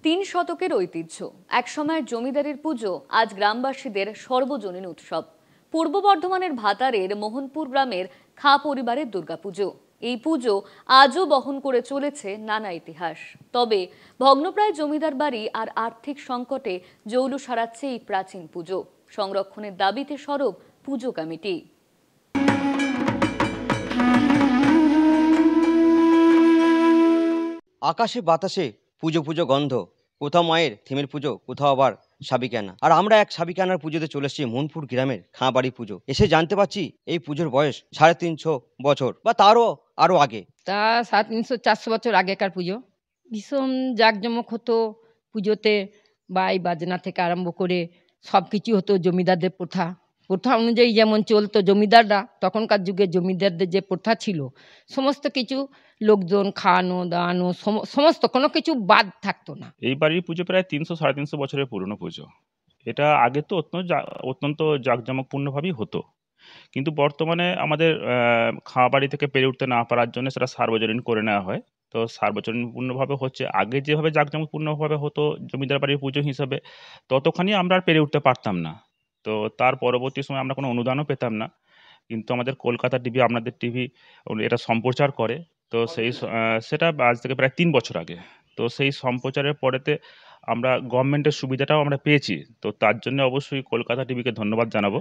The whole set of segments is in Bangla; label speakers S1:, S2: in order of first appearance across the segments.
S1: তিন শতকের ঐতিহ্য, একসময়ের জমিদারের পুজো আজ গ্রামবাসীদের সর্বজনীন উৎসব। পূর্ব বর্ধমানের ভাতারের মোহনপুর গ্রামের খাঁ পরিবারের দুর্গাপুজো। এই পুজো আজও বহন করে চলেছে নানা ইতিহাস। তবে ভগ্নপ্রায় জমিদার বাড়ি আর আর্থিক সংকটে জৌলুস হারাচ্ছে এই প্রাচীন পুজো। সংরক্ষণের দাবিতে সরব পুজো কমিটি।
S2: আকাশে বাতাসে পুজো পুজো গন্ধ, কোথাও মায়ের থিমের পুজো, কোথাও আবার সাবিকানা। আর আমরা এক সাবিকানার পুজোতে চলে এসেছি মোহনপুর গ্রামের খাঁ বাড়ি পুজো। এসে জানতে পারছি এই পুজোর বয়স 350 বছর বা তারও আরো আগে।
S3: তা 350-400 বছর আগেকার পুজো। ভীষণ জাঁকজমক হতো পুজোতে। বাই বাজনা থেকে আরম্ভ করে সব কিছু হতো। জমিদারদের প্রথা অনুযায়ী যেমন চলতো জমিদাররা, তখনকার যুগে জমিদারদের যে প্রথা ছিল সমস্ত কিছু, লোকজন খাওয়ানো দাওয়ানো সমস্ত কোনো কিছু বাদ থাকতো না।
S4: এই বাড়ির পুজো প্রায় 300-350 বছরের পুরনো পুজো। এটা আগে তো অত্যন্ত জাঁকজমকপূর্ণভাবেই হতো, কিন্তু বর্তমানে আমাদের খাওয়া বাড়ি থেকে পেরে উঠতে না পারার জন্য সেটা সার্বজনীন করে নেওয়া হয়। তো সার্বজনীনপূর্ণভাবে হচ্ছে, আগে যেভাবে জাঁকজমকপূর্ণভাবে হতো জমিদার বাড়ির পুজো হিসাবে, ততখানি আমরা আর পেরে উঠতে পারতাম না। তো তার পরবর্তী সময় আমরা কোনো অনুদানও পেতাম না, কিন্তু আমাদের কলকাতা টিভি, আপনাদের টিভি এটা সম্প্রচার করে। তো সেটা আজ থেকে প্রায় 3 বছর আগে। তো সেই সম্প্রচারের পরেতে আমরা গভর্নমেন্টের সুবিধাটাও আমরা পেয়েছি। তো তার জন্য অবশ্যই কলকাতা টিভিকে ধন্যবাদ জানাবো,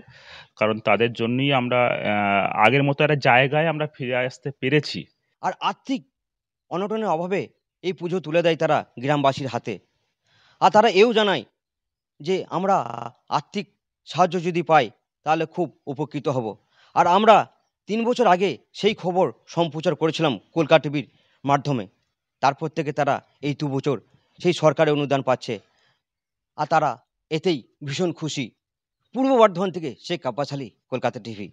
S4: কারণ তাদের জন্যই আমরা আগের মতো একটা জায়গায় আমরা ফিরে আসতে পেরেছি।
S2: আর আর্থিক অনটনের অভাবে এই পুজো তুলে দেয় তারা গ্রামবাসীর হাতে। আর তারা এও জানায় যে আমরা আর্থিক সাহায্য যদি পাই তাহলে খুব উপকৃত হব। আর আমরা 3 বছর আগে সেই খবর সম্প্রচার করেছিলাম কলকাতা টিভির মাধ্যমে। তারপর থেকে তারা এই 2 বছর সেই সরকারের অনুদান পাচ্ছে, আর তারা এতেই ভীষণ খুশি। পূর্ব বর্ধমান থেকে শেখ আব্বাস আলী, কলকাতা টিভি।